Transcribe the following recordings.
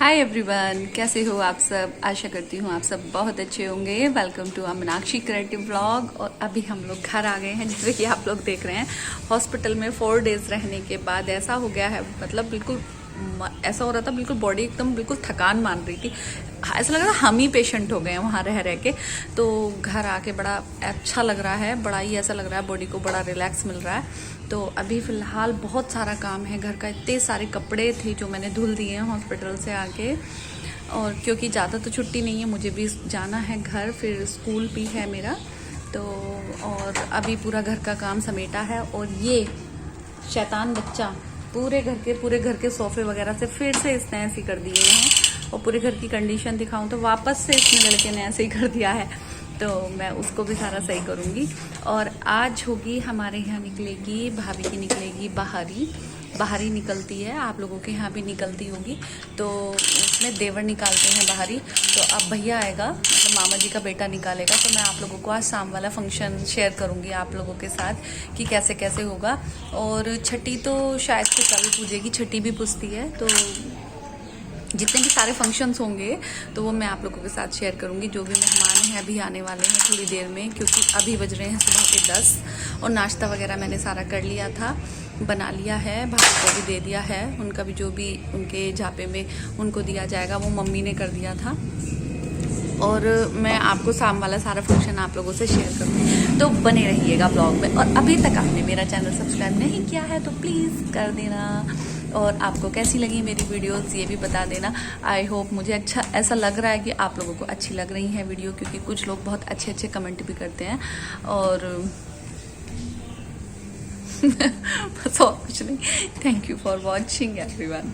Hi everyone, कैसे हो आप सब। आशा करती हूँ आप सब बहुत अच्छे होंगे। Welcome to Meenakshi creative vlog. और अभी हम लोग घर आ गए हैं, जैसे कि आप लोग देख रहे हैं। हॉस्पिटल में 4 डेज रहने के बाद ऐसा हो गया है, मतलब बिल्कुल ऐसा हो रहा था, बिल्कुल बॉडी एकदम बिल्कुल थकान मान रही थी। ऐसा लग रहा हम ही पेशेंट हो गए हैं वहाँ रह रह के। तो घर आके बड़ा अच्छा लग रहा है, बड़ा ही ऐसा लग रहा है बॉडी को बड़ा रिलैक्स मिल रहा है। तो अभी फ़िलहाल बहुत सारा काम है घर का। इतने सारे कपड़े थे जो मैंने धुल दिए हैं हॉस्पिटल से आके। और क्योंकि ज़्यादा तो छुट्टी नहीं है, मुझे भी जाना है घर, फिर स्कूल भी है मेरा। तो और अभी पूरा घर का काम समेटा है। और ये शैतान बच्चा पूरे घर के सोफे वगैरह से फिर से इसने ऐसे ही कर दिए हैं। और पूरे घर की कंडीशन दिखाऊं तो वापस से इसने लड़के ने ऐसे ही कर दिया है। तो मैं उसको भी सारा सही करूँगी। और आज होगी हमारे यहाँ निकलेगी, भाभी की निकलेगी बाहरी निकलती है, आप लोगों के यहाँ भी निकलती होगी। तो उसमें देवर निकालते हैं बाहरी। तो अब भैया आएगा, मतलब मामा जी का बेटा निकालेगा। तो मैं आप लोगों को आज शाम वाला फंक्शन शेयर करूँगी आप लोगों के साथ कि कैसे कैसे होगा। और छठी तो शायद से कल पूजेगी, छठी भी पूजती है। तो जितने भी सारे फंक्शंस होंगे तो वो मैं आप लोगों के साथ शेयर करूंगी। जो भी मेहमान हैं अभी आने वाले हैं थोड़ी देर में, क्योंकि अभी बज रहे हैं सुबह के 10। और नाश्ता वगैरह मैंने सारा कर लिया था, बना लिया है, भाभी को भी दे दिया है। उनका भी जो भी उनके झापे में उनको दिया जाएगा वो मम्मी ने कर दिया था। और मैं आपको शाम वाला सारा फंक्शन आप लोगों से शेयर करूँगी, तो बने रहिएगा ब्लॉग में। और अभी तक आपने मेरा चैनल सब्सक्राइब नहीं किया है तो प्लीज़ कर देना। और आपको कैसी लगी मेरी वीडियोस ये भी बता देना। आई होप मुझे अच्छा ऐसा लग रहा है कि आप लोगों को अच्छी लग रही है वीडियो, क्योंकि कुछ लोग बहुत अच्छे अच्छे कमेंट भी करते हैं। और बस और कुछ नहीं। Thank you for watching everyone.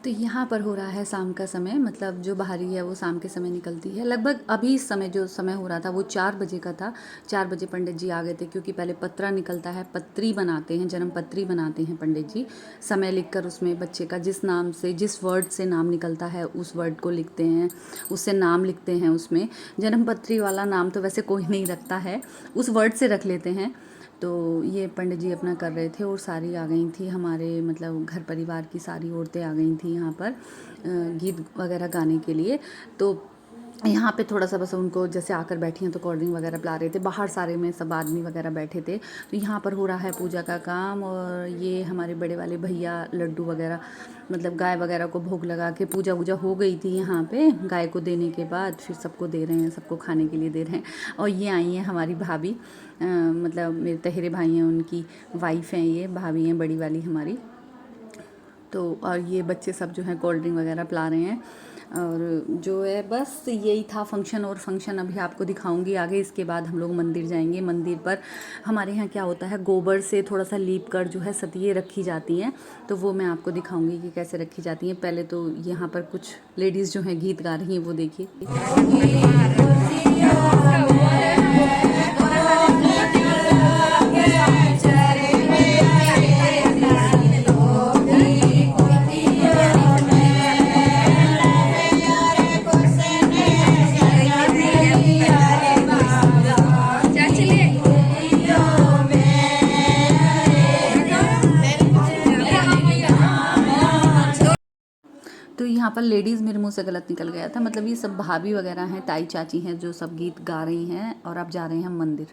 तो यहाँ पर हो रहा है शाम का समय, मतलब जो बाहरी है वो शाम के समय निकलती है। लगभग अभी इस समय जो समय हो रहा था वो 4 बजे का था। 4 बजे पंडित जी आ गए थे, क्योंकि पहले पत्रा निकलता है, पत्री बनाते हैं, जन्म पत्री बनाते हैं पंडित जी। समय लिखकर उसमें बच्चे का जिस नाम से, जिस वर्ड से नाम निकलता है उस वर्ड को लिखते हैं, उससे नाम लिखते हैं। उसमें जन्म पत्री वाला नाम तो वैसे कोई नहीं रखता है, उस वर्ड से रख लेते हैं। तो ये पंडित जी अपना कर रहे थे और सारी आ गई थी हमारे, मतलब घर परिवार की सारी औरतें आ गई थी यहाँ पर गीत वगैरह गाने के लिए। तो यहाँ पे थोड़ा सा बस उनको जैसे आकर बैठी हैं तो कोल्ड ड्रिंक वगैरह पिला रहे थे। बाहर सारे में सब आदमी वगैरह बैठे थे। तो यहाँ पर हो रहा है पूजा का काम। और ये हमारे बड़े वाले भैया लड्डू वगैरह, मतलब गाय वगैरह को भोग लगा के पूजा वूजा हो गई थी यहाँ पे। गाय को देने के बाद फिर सबको दे रहे हैं, सबको खाने के लिए दे रहे हैं। और ये आई हैं हमारी भाभी, मतलब मेरे तहेरे भाई हैं, उनकी वाइफ हैं, ये भाभी हैं बड़ी वाली हमारी। तो और ये बच्चे सब जो हैं कोल्ड ड्रिंक वगैरह पिला रहे हैं। और जो है बस यही था फंक्शन। और फंक्शन अभी आपको दिखाऊंगी आगे। इसके बाद हम लोग मंदिर जाएंगे। मंदिर पर हमारे यहाँ क्या होता है, गोबर से थोड़ा सा लीप कर जो है सतिये रखी जाती हैं। तो वो मैं आपको दिखाऊंगी कि कैसे रखी जाती हैं। पहले तो यहाँ पर कुछ लेडीज़ जो हैं गीत गा रही हैं, वो देखिए। तो यहाँ पर लेडीज़ मेरे मुंह से गलत निकल गया था, मतलब ये सब भाभी वगैरह हैं, ताई चाची हैं, जो सब गीत गा रही हैं। और अब जा रहे हैं हम मंदिर।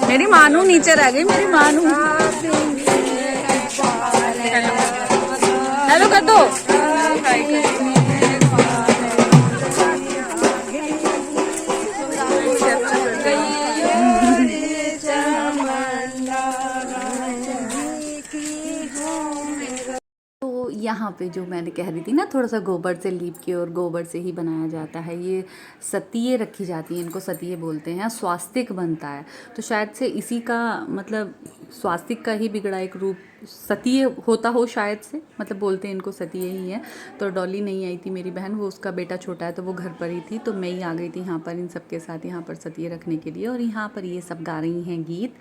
मेरी मानू नीचे रह गई, मेरी मानू। हेलो कर दो। यहाँ पे जो मैंने कह रही थी ना, थोड़ा सा गोबर से लीप के और गोबर से ही बनाया जाता है। ये सतिये रखी जाती हैं, इनको सतिये बोलते हैं। स्वास्तिक बनता है, तो शायद से इसी का मतलब स्वास्तिक का ही बिगड़ा एक रूप सतिये होता हो शायद से, मतलब बोलते हैं इनको सतिये ही है। तो डॉली नहीं आई थी मेरी बहन, वो उसका बेटा छोटा है तो वो घर पर ही थी। तो मैं ही आ गई थी यहाँ पर इन सब के साथ, यहाँ पर सतिये रखने के लिए। और यहाँ पर ये सब गा रही हैं गीत।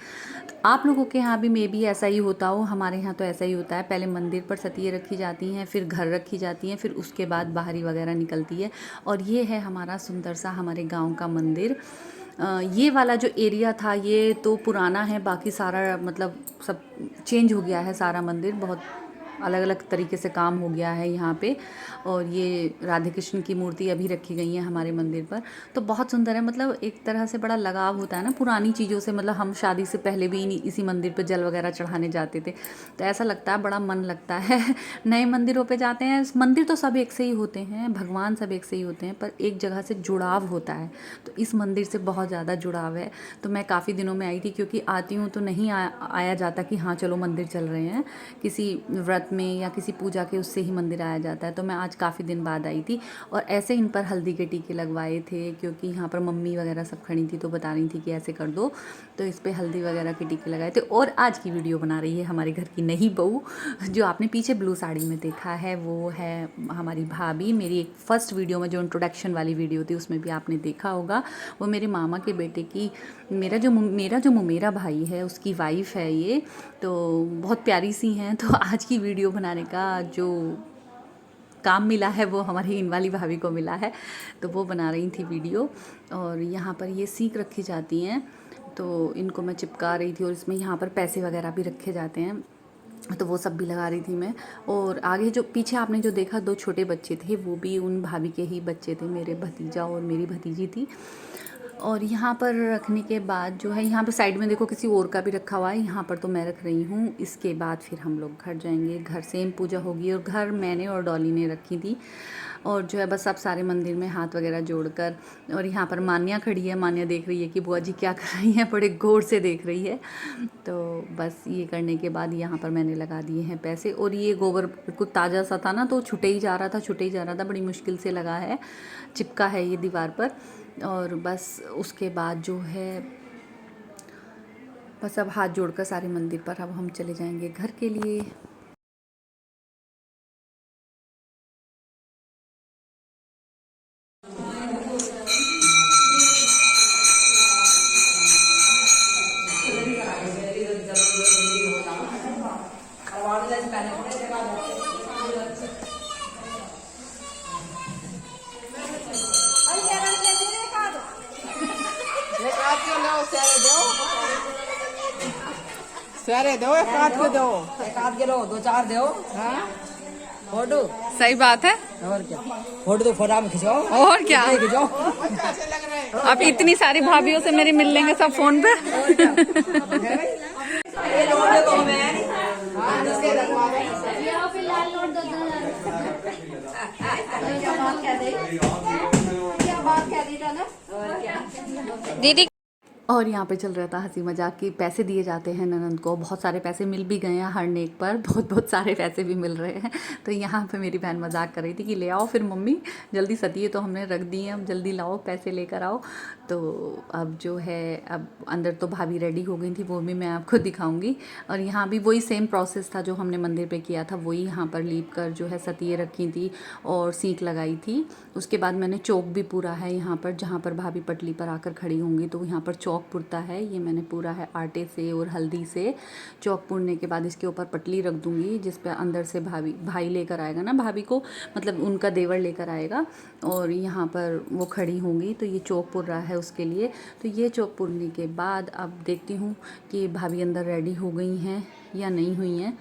तो आप लोगों के यहाँ भी मे बी ऐसा ही होता हो, हमारे यहाँ तो ऐसा ही होता है। पहले मंदिर पर सतिये रखी जाती हैं, फिर घर रखी जाती हैं, फिर उसके बाद बाहरी वगैरह निकलती है। और ये है हमारा सुंदर सा हमारे गाँव का मंदिर। ये वाला जो एरिया था ये तो पुराना है, बाकी सारा मतलब सब चेंज हो गया है, सारा मंदिर बहुत अलग अलग तरीके से काम हो गया है यहाँ पे। और ये राधे कृष्ण की मूर्ति अभी रखी गई है हमारे मंदिर पर, तो बहुत सुंदर है। मतलब एक तरह से बड़ा लगाव होता है ना पुरानी चीज़ों से। मतलब हम शादी से पहले भी इसी मंदिर पर जल वगैरह चढ़ाने जाते थे, तो ऐसा लगता है, बड़ा मन लगता है। नए मंदिरों पे जाते हैं, मंदिर तो सब एक से ही होते हैं, भगवान सब एक से ही होते हैं, पर एक जगह से जुड़ाव होता है, तो इस मंदिर से बहुत ज़्यादा जुड़ाव है। तो मैं काफ़ी दिनों में आई थी, क्योंकि आती हूँ तो नहीं आया जाता कि हाँ चलो मंदिर चल रहे हैं, किसी व्रत में या किसी पूजा के उससे ही मंदिर आया जाता है। तो मैं आज काफ़ी दिन बाद आई थी, और ऐसे इन पर हल्दी के टीके लगवाए थे, क्योंकि यहाँ पर मम्मी वगैरह सब खड़ी थी तो बता रही थी कि ऐसे कर दो, तो इस पर हल्दी वगैरह के टीके लगाए थे। और आज की वीडियो बना रही है हमारे घर की नई बहू, जो आपने पीछे ब्लू साड़ी में देखा है, वो है हमारी भाभी। मेरी एक फर्स्ट वीडियो में जो इंट्रोडक्शन वाली वीडियो थी उसमें भी आपने देखा होगा, वो मेरे मामा के बेटे की, मेरा जो मुमेरा भाई है उसकी वाइफ है ये, तो बहुत प्यारी सी हैं। तो आज की वीडियो बनाने का जो काम मिला है वो हमारी इन वाली भाभी को मिला है, तो वो बना रही थी वीडियो। और यहाँ पर ये सीख रखी जाती हैं, तो इनको मैं चिपका रही थी, और इसमें यहाँ पर पैसे वगैरह भी रखे जाते हैं, तो वो सब भी लगा रही थी मैं। और आगे जो पीछे आपने जो देखा 2 छोटे बच्चे थे, वो भी उन भाभी के ही बच्चे थे, मेरे भतीजा और मेरी भतीजी थी। और यहाँ पर रखने के बाद जो है, यहाँ पे साइड में देखो किसी और का भी रखा हुआ है, यहाँ पर तो मैं रख रही हूँ। इसके बाद फिर हम लोग घर जाएंगे, घर सेम पूजा होगी, और घर मैंने और डॉली ने रखी थी। और जो है बस अब सारे मंदिर में हाथ वगैरह जोड़कर, और यहाँ पर मान्या खड़ी है, मान्या देख रही है कि बुआ जी क्या कर रही हैं, बड़े गौर से देख रही है। तो बस ये करने के बाद यहाँ पर मैंने लगा दिए हैं पैसे, और ये गोबर कुछ ताज़ा सा था ना, तो छुटे ही जा रहा था, बड़ी मुश्किल से लगा है, चिपका है ये दीवार पर। और बस उसके बाद जो है, बस अब हाथ जोड़कर सारे मंदिर पर अब हम चले जाएंगे घर के लिए। सारे दो, एक आध के दो, एक आध के दो, 2-4 दो। हाँ फोटो सही बात है, और क्या, फोटो तो फोटा में खिंचाओ, और क्या। खिंचाओ। अब इतनी सारी भाभीयों से मेरी मिल लेंगे सब फोन पे। दीदी, और यहाँ पे चल रहा था हंसी मजाक की, पैसे दिए जाते हैं ननंद को, बहुत सारे पैसे मिल भी गए हैं, हर नेक पर बहुत सारे पैसे भी मिल रहे हैं। तो यहाँ पे मेरी बहन मजाक कर रही थी कि ले आओ फिर मम्मी, जल्दी सतिए तो हमने रख दी है, अब जल्दी लाओ पैसे लेकर आओ। तो अब जो है, अब अंदर तो भाभी रेडी हो गई थी, वो भी मैं आपको दिखाऊंगी। और यहाँ भी वही सेम प्रोसेस था जो हमने मंदिर पे किया था, वही यहाँ पर लीप कर जो है सतिये रखी थी और सीख लगाई थी। उसके बाद मैंने चौक भी पूरा है यहाँ पर, जहाँ पर भाभी पटली पर आकर खड़ी होंगी, तो यहाँ पर चौक पुरता है, ये मैंने पूरा है आटे से और हल्दी से। चौक पुरने के बाद इसके ऊपर पटली रख दूँगी, जिस पर अंदर से भाई लेकर आएगा ना भाभी को, मतलब उनका देवर लेकर आएगा, और यहाँ पर वो खड़ी होंगी, तो ये चौक पुर रहा है उसके लिए। तो ये चौक पुरने के बाद अब देखती हूँ कि भाभी अंदर रेडी हो गई हैं या नहीं हुई हैं।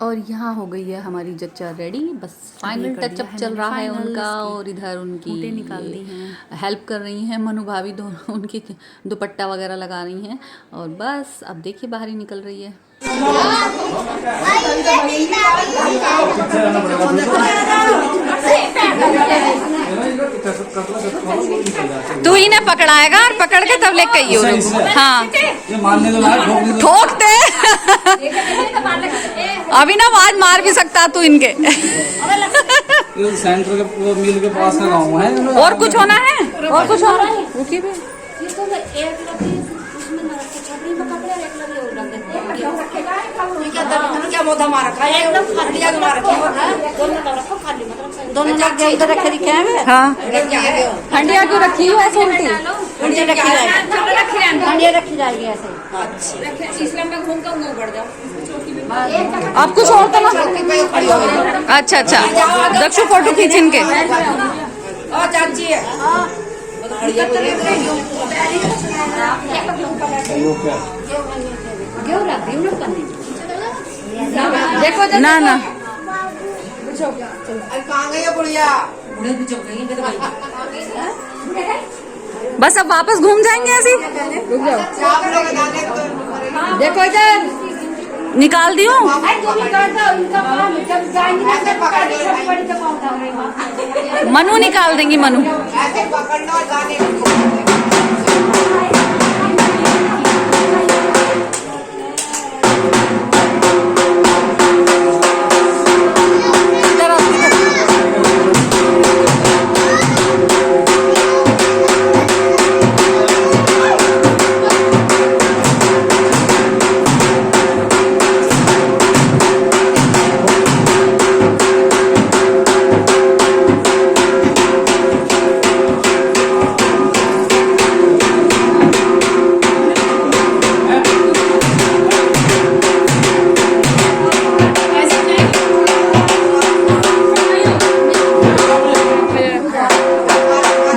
और यहाँ हो गई है हमारी जच्चा रेडी, बस फाइनल टचअप चल रहा है उनका। और इधर उनकी निकाल दी हैं, हेल्प कर रही हैं मनु भाभी, दोनों उनकी दुपट्टा वगैरह लगा रही हैं। और बस अब देखिए बाहर ही निकल रही है। तू ही ने पकड़ाएगा, और पकड़ के तब लेके गई हो। हाँ ठोक दे। अभी ना आवाज मार भी सकता तू इनके। सेंटर के मिल के पास का गाँव है। और कुछ होना है, और कुछ होना है, रुकी भी। क्या मोथा मारा खाया एकदम हड्डियां मारा दोनों जगह इधर रखे दिखे हैं। हाँ हंडिया क्यों रखी है ऐसे उल्टी? हड्डियां रखी जाएगी, हड्डियां रखी जाएगी ऐसे। अच्छा इस्लाम में घूम कर बढ़ जाओ। आप कुछ और तो ना। अच्छा अच्छा, दक्षु फोटो खींच इनके। चाची है देखो ना ना कहाँ गई है बुढ़िया? बस अब वापस घूम जाएंगे ऐसे ही? आप लोग गाने को देखो इधर निकाल दियो मनु निकाल देंगी मनु। ऐसे पकड़ना और गाने को। इधर आओ, इधर।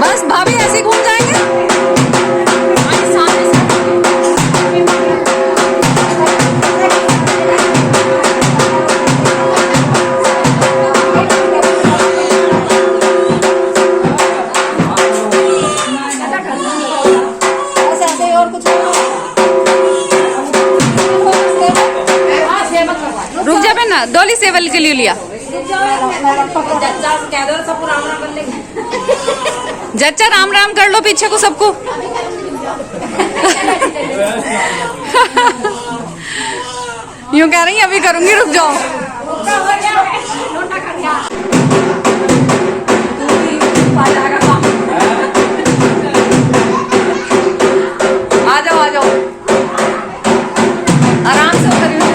बस भाभी ऐसे ही घूम जाएंगे। ऐसे ऐसे और कुछ रुक जा ना, डोली सेवल के लिए लिया। जच्चा राम राम कर लो पीछे को सबको। यूं कह रही हैं अभी करूंगी, रुक जाओ। आ जाओ आ जाओ, आराम से उतरिए।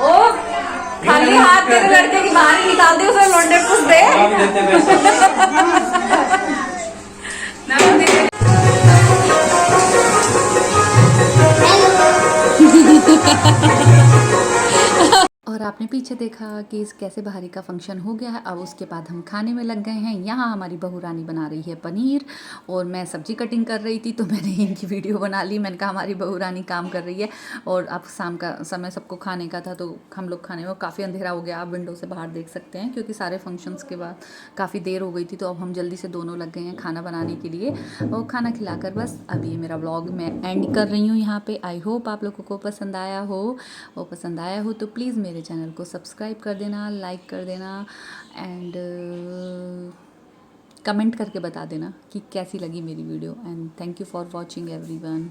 ओ खाली हाथ तेरे लड़के की बाहर ही निकाल दे, उसे लौंडे कुछ दे। और आपने पीछे देखा कि कैसे बहारी का फंक्शन हो गया है। अब उसके बाद हम खाने में लग गए हैं। यहाँ हमारी बहू रानी बना रही है पनीर और मैं सब्जी कटिंग कर रही थी, तो मैंने इनकी वीडियो बना ली। मैंने कहा हमारी बहू रानी काम कर रही है। और अब शाम का समय सबको खाने का था, तो हम लोग खाने में काफ़ी अंधेरा हो गया। आप विंडो से बाहर देख सकते हैं, क्योंकि सारे फंक्शंस के बाद काफ़ी देर हो गई थी। तो अब हम जल्दी से दोनों लग गए हैं खाना बनाने के लिए। और खाना खिलाकर बस अब ये मेरा व्लॉग मैं एंड कर रही हूँ यहाँ पर। आई होप आप लोगों को पसंद आया हो, और पसंद आया हो तो प्लीज़ मेरे चैनल को सब्सक्राइब कर देना, लाइक कर देना एंड कमेंट करके बता देना कि कैसी लगी मेरी video. And thank you for watching everyone.